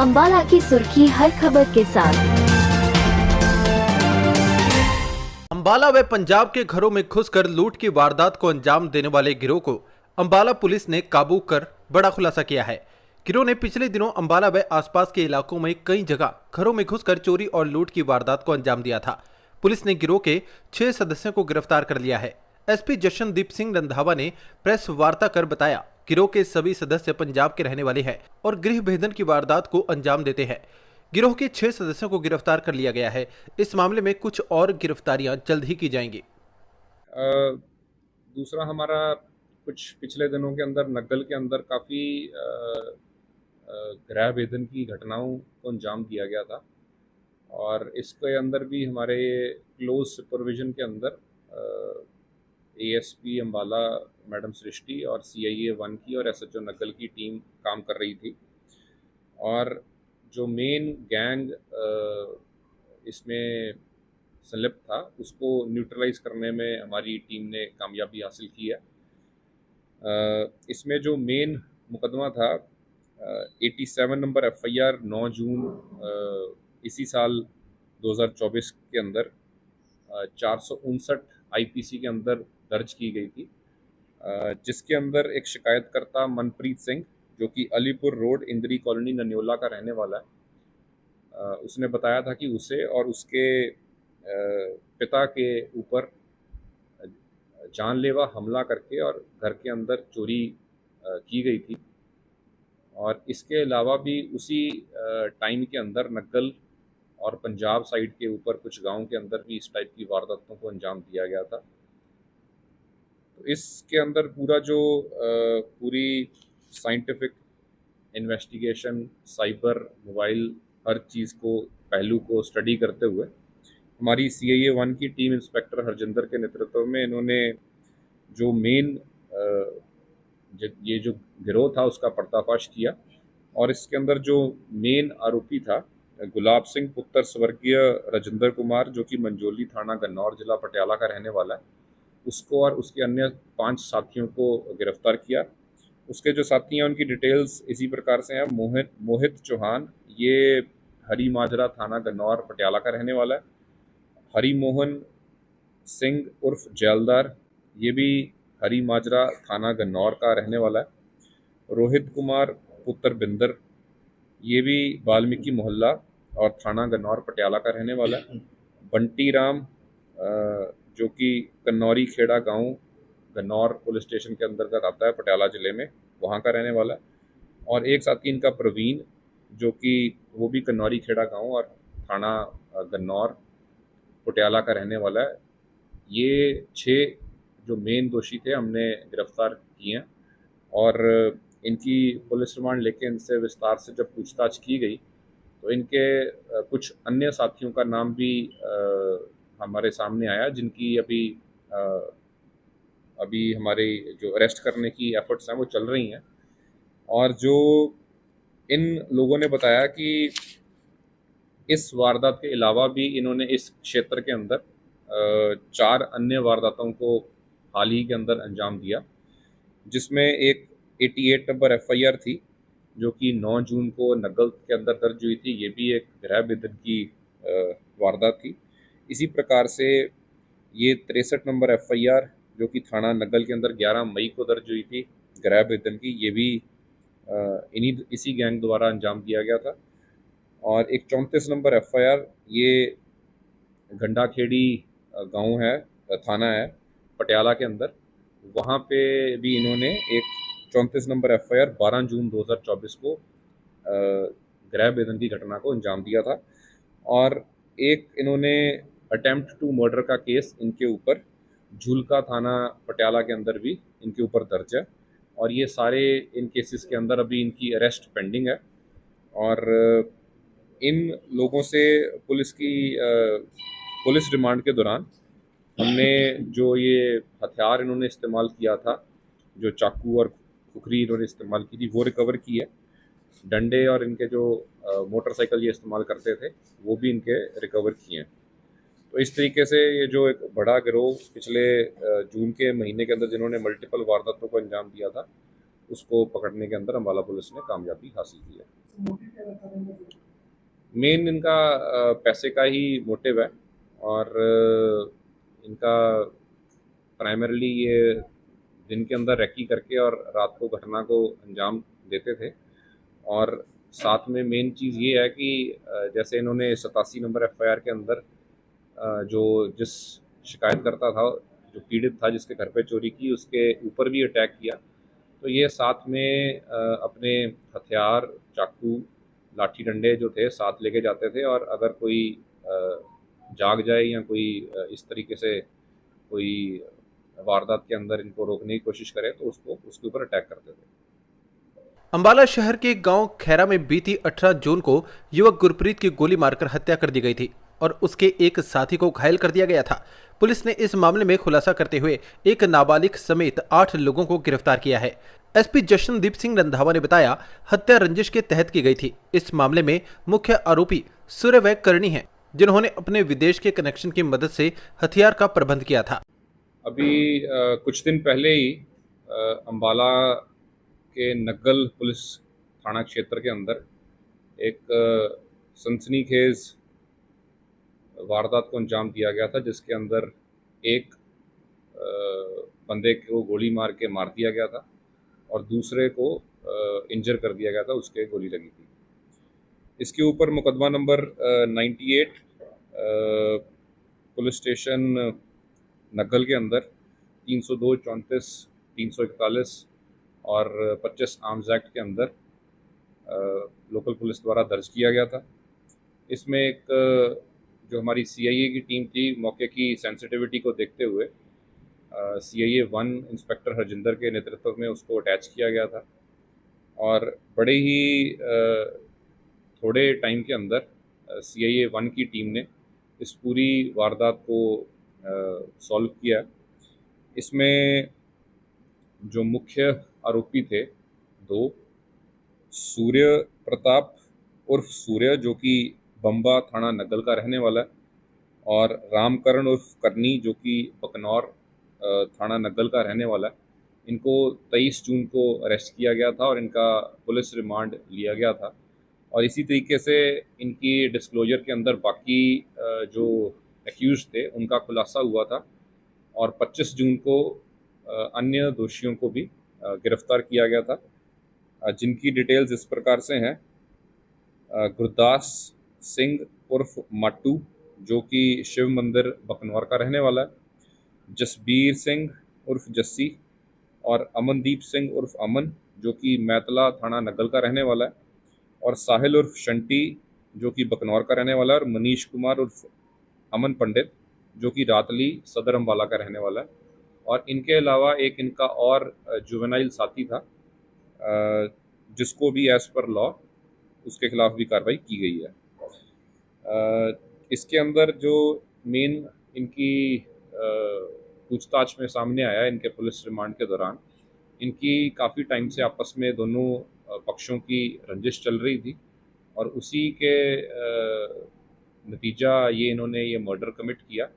अंबाला की सुर्खी हर खबर के साथ। अंबाला व पंजाब के घरों में घुसकर लूट की वारदात को अंजाम देने वाले गिरोह को अंबाला पुलिस ने काबू कर बड़ा खुलासा किया है। गिरोह ने पिछले दिनों अंबाला व आसपास के इलाकों में कई जगह घरों में घुसकर चोरी और लूट की वारदात को अंजाम दिया था। पुलिस ने गिरोह के 6 सदस्यों को गिरफ्तार कर लिया है। एसपी जशनदीप सिंह रंधावा ने प्रेस वार्ता कर बताया, गिरोह के सभी सदस्य पंजाब के रहने वाले हैं और गृह भेदन की वारदात को अंजाम देते हैं। गिरोह के 6 सदस्यों को गिरफ्तार कर लिया गया है। इस मामले में कुछ और गिरफ्तारियां जल्द ही की जाएंगी। दूसरा हमारा कुछ पिछले दिनों के अंदर नग्गल के अंदर काफ़ी गृह भेदन की घटनाओं को अंजाम दिया गया था और इसके अंदर भी हमारे क्लोज सुपरविजन के अंदर एएसपी अंबाला मैडम सृष्टि और सीआईए 1 की और एसएचओ नग्गल की टीम काम कर रही थी और जो मेन गैंग इसमें संलिप्त था उसको न्यूट्रलाइज करने में हमारी टीम ने कामयाबी हासिल की है। इसमें जो मेन मुकदमा था 87 नंबर एफआईआर 9 जून इसी साल 2024 के अंदर 459 आईपीसी के अंदर दर्ज की गई थी, जिसके अंदर एक शिकायतकर्ता मनप्रीत सिंह जो कि अलीपुर रोड इंदिरी कॉलोनी नन्योला का रहने वाला है, उसने बताया था कि उसे और उसके पिता के ऊपर जानलेवा हमला करके और घर के अंदर चोरी की गई थी और इसके अलावा भी उसी टाइम के अंदर नग्गल और पंजाब साइड के ऊपर कुछ गांव के अंदर भी इस टाइप की वारदातों को अंजाम दिया गया था। तो इसके अंदर पूरा जो पूरी साइंटिफिक इन्वेस्टिगेशन, साइबर, मोबाइल, हर चीज़ को पहलू को स्टडी करते हुए हमारी सीआईए 1 की टीम इंस्पेक्टर हरजिंदर के नेतृत्व में इन्होंने जो मेन ये जो गिरोह था उसका पर्दाफाश किया और इसके अंदर जो मेन आरोपी था गुलाब सिंह पुत्र स्वर्गीय राजेंद्र कुमार जो कि मंजोली थाना गन्नौर जिला पटियाला का रहने वाला है, उसको और उसके अन्य 5 साथियों को गिरफ्तार किया। उसके जो साथी हैं उनकी डिटेल्स इसी प्रकार से हैं। मोहित चौहान, ये हरी माजरा थाना गन्नौर पटियाला का रहने वाला है। हरी मोहन सिंह उर्फ जैलदार, ये भी हरी माजरा थाना गन्नौर का रहने वाला है। रोहित कुमार पुत्र बिंदर, ये भी वाल्मीकि मोहल्ला और थाना गन्नौर पटियाला का रहने वाला है। बंटी राम जो कि कन्नौरी खेड़ा गांव गन्नौर पुलिस स्टेशन के अंतर्गत आता है पटियाला ज़िले में, वहाँ का रहने वाला है। और एक साथी इनका प्रवीण जो कि वो भी कन्नौरी खेड़ा गांव और थाना गन्नौर पटियाला का रहने वाला है। ये 6 जो मेन दोषी थे हमने गिरफ्तार किए हैं और इनकी पुलिस रिमांड लेके इनसे विस्तार से जब पूछताछ की गई तो इनके कुछ अन्य साथियों का नाम भी हमारे सामने आया, जिनकी अभी हमारे जो अरेस्ट करने की एफर्ट्स हैं वो चल रही हैं। और जो इन लोगों ने बताया कि इस वारदात के अलावा भी इन्होंने इस क्षेत्र के अंदर 4 अन्य वारदातों को हाल ही के अंदर अंजाम दिया, जिसमें एक 88 नंबर एफआईआर थी जो कि 9 जून को नग्गल के अंदर दर्ज हुई थी। ये भी एक गृह भेदन की वारदात थी। इसी प्रकार से ये 63 नंबर एफआईआर जो कि थाना नग्गल के अंदर 11 मई को दर्ज हुई थी गृह भेदन की, ये भी इसी गैंग द्वारा अंजाम दिया गया था। और एक 34 नंबर एफआईआर ये गंडाखेड़ी गांव है, थाना है पटियाला के अंदर, वहाँ पे भी इन्होंने एक 34 नंबर एफआईआर 12 जून 2024 को गृह भेदन की घटना को अंजाम दिया था। और एक इन्होंने अटेम्प्ट टू मर्डर का केस इनके ऊपर झूलका थाना पटियाला के अंदर भी इनके ऊपर दर्ज है और ये सारे इन केसेस के अंदर अभी इनकी अरेस्ट पेंडिंग है। और इन लोगों से पुलिस रिमांड के दौरान हमने जो ये हथियार इन्होंने इस्तेमाल किया था, जो चाकू और खुखरी इन्होंने इस्तेमाल की थी, वो रिकवर की है। डंडे और इनके जो मोटरसाइकिल ये इस्तेमाल करते थे वो भी इनके रिकवर किए हैं। तो इस तरीके से ये जो एक बड़ा गिरोह पिछले जून के महीने के अंदर जिन्होंने मल्टीपल वारदातों को अंजाम दिया था, उसको पकड़ने के अंदर अम्बाला पुलिस ने कामयाबी हासिल की है। मेन इनका पैसे का ही मोटिव है और इनका प्राइमरीली ये दिन के अंदर रैकी करके और रात को घटना को अंजाम देते थे। और साथ में मेन चीज़ ये है कि जैसे इन्होंने 87 नंबर एफआईआर के अंदर जो जिस शिकायतकर्ता था, जो पीड़ित था जिसके घर पे चोरी की, उसके ऊपर भी अटैक किया। तो ये साथ में अपने हथियार, चाकू, लाठी डंडे जो थे साथ लेके जाते थे और अगर कोई जाग जाए या कोई इस तरीके से कोई वारदात के अंदर इनको रोकने की कोशिश करे तो उसको उसके ऊपर अटैक करते थे। अंबाला शहर के गांव खैरा में बीती 18 जून को युवक गुरप्रीत की गोली मारकर हत्या कर दी गई थी और उसके एक साथी को घायल कर दिया गया था। पुलिस ने इस मामले में खुलासा करते हुए एक नाबालिग समेत 8 लोगों को गिरफ्तार किया है। एसपी जशनदीप सिंह रंधावा ने बताया, हत्या रंजिश के तहत की गई थी। इस मामले में मुख्य आरोपी सूर्यवैग करनी है, जिन्होंने अपने विदेश के कनेक्शन की मदद से हथियार का प्रबंध किया था। अभी कुछ दिन पहले ही अंबाला के नग्गल पुलिस थाना क्षेत्र के अंदर एक सनसनीखेज वारदात को अंजाम दिया गया था, जिसके अंदर एक बंदे को गोली मार के मार दिया गया था और दूसरे को इंजर कर दिया गया था, उसके गोली लगी थी। इसके ऊपर मुकदमा नंबर 98 पुलिस स्टेशन नग्गल के अंदर 302, 34, 341 और 25 आर्म्स एक्ट के अंदर लोकल पुलिस द्वारा दर्ज किया गया था। इसमें एक जो हमारी सीआईए की टीम थी, मौके की सेंसिटिविटी को देखते हुए सीआईए 1 इंस्पेक्टर हरजिंदर के नेतृत्व में उसको अटैच किया गया था और बड़े ही थोड़े टाइम के अंदर सीआईए 1 की टीम ने इस पूरी वारदात को सॉल्व किया। इसमें जो मुख्य आरोपी थे 2, सूर्य प्रताप उर्फ सूर्य जो कि बम्बा थाना नग्गल का रहने वाला है, और रामकरण उर्फ करनी जो कि बकनौर थाना नग्गल का रहने वाला है। इनको 23 जून को अरेस्ट किया गया था और इनका पुलिस रिमांड लिया गया था। और इसी तरीके से इनकी डिस्क्लोजर के अंदर बाकी जो एक्यूज थे उनका खुलासा हुआ था और 25 जून को अन्य दोषियों को भी गिरफ्तार किया गया था, जिनकी डिटेल्स इस प्रकार से हैं। गुरदास सिंह उर्फ माटू जो कि शिव मंदिर बकनौर का रहने वाला है, जसबीर सिंह उर्फ जस्सी और अमनदीप सिंह उर्फ अमन जो कि मैतला थाना नग्गल का रहने वाला है, और साहिल उर्फ शंटी जो कि बकनौर का रहने वाला है, और मनीष कुमार उर्फ अमन पंडित जो कि रातली सदर अम्बाला का रहने वाला है। और इनके अलावा एक इनका और जुवेनाइल साथी था जिसको भी एज पर लॉ उसके खिलाफ भी कार्रवाई की गई है। इसके अंदर जो मेन इनकी पूछताछ में सामने आया इनके पुलिस रिमांड के दौरान, इनकी काफ़ी टाइम से आपस में दोनों पक्षों की रंजिश चल रही थी और उसी के नतीजा इन्होंने ये मर्डर कमिट किया।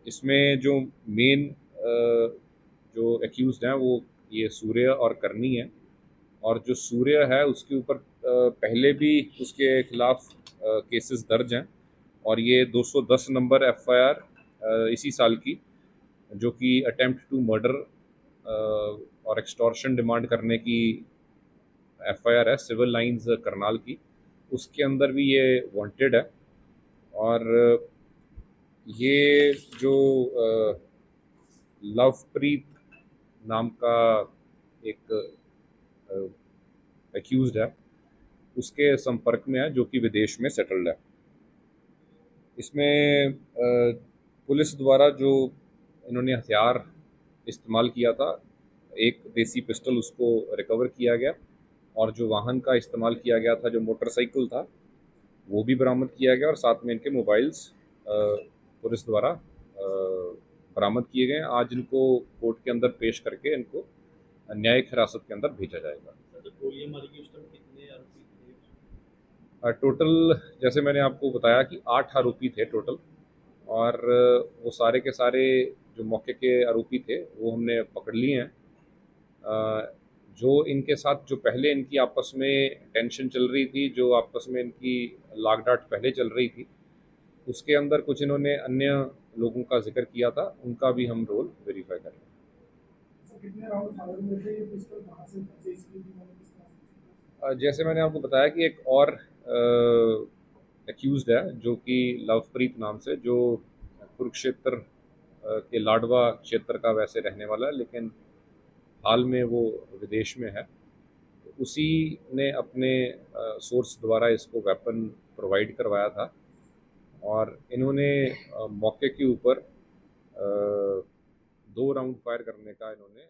इसमें जो मेन जो एक्यूज्ड हैं वो ये सूर्य और करनी है, और जो सूर्य है उसके ऊपर पहले भी उसके खिलाफ केसेस दर्ज हैं और ये 210 नंबर एफआईआर इसी साल की जो कि अटेम्प्ट टू मर्डर और एक्सटॉर्शन डिमांड करने की एफआईआर है सिविल लाइंस करनाल की, उसके अंदर भी ये वांटेड है। और ये जो लवप्रीत नाम का एक एक्यूज्ड है उसके संपर्क में है जो कि विदेश में सेटल्ड है। इसमें पुलिस द्वारा जो इन्होंने हथियार इस्तेमाल किया था, एक देसी पिस्टल उसको रिकवर किया गया और जो वाहन का इस्तेमाल किया गया था जो मोटरसाइकिल था वो भी बरामद किया गया और साथ में इनके मोबाइल्स पुलिस द्वारा बरामद किए गए। आज इनको कोर्ट के अंदर पेश करके इनको न्यायिक हिरासत के अंदर भेजा जाएगा। टोटल जैसे मैंने आपको बताया कि 8 आरोपी थे टोटल, और वो सारे के सारे जो मौके के आरोपी थे वो हमने पकड़ लिए हैं। जो इनके साथ जो पहले इनकी आपस में टेंशन चल रही थी, जो आपस में इनकी लागडाट पहले चल रही थी, उसके अंदर कुछ इन्होंने अन्य लोगों का जिक्र किया था, उनका भी हम रोल वेरीफाई करेंगे। कितने राउंड फायर हुए थे, ये पिस्टल कहाँ से बचे, इसकी भी मैंने किस तरह से? जैसे मैंने आपको बताया कि एक और एक्यूज्ड है जो कि लवप्रीत नाम से, जो कुरुक्षेत्र के लाडवा क्षेत्र का वैसे रहने वाला है, लेकिन हाल में वो विदेश में है। तो उसी ने अपने सोर्स द्वारा इसको वेपन प्रोवाइड करवाया था और इन्होंने मौके के ऊपर 2 राउंड फायर करने का इन्होंने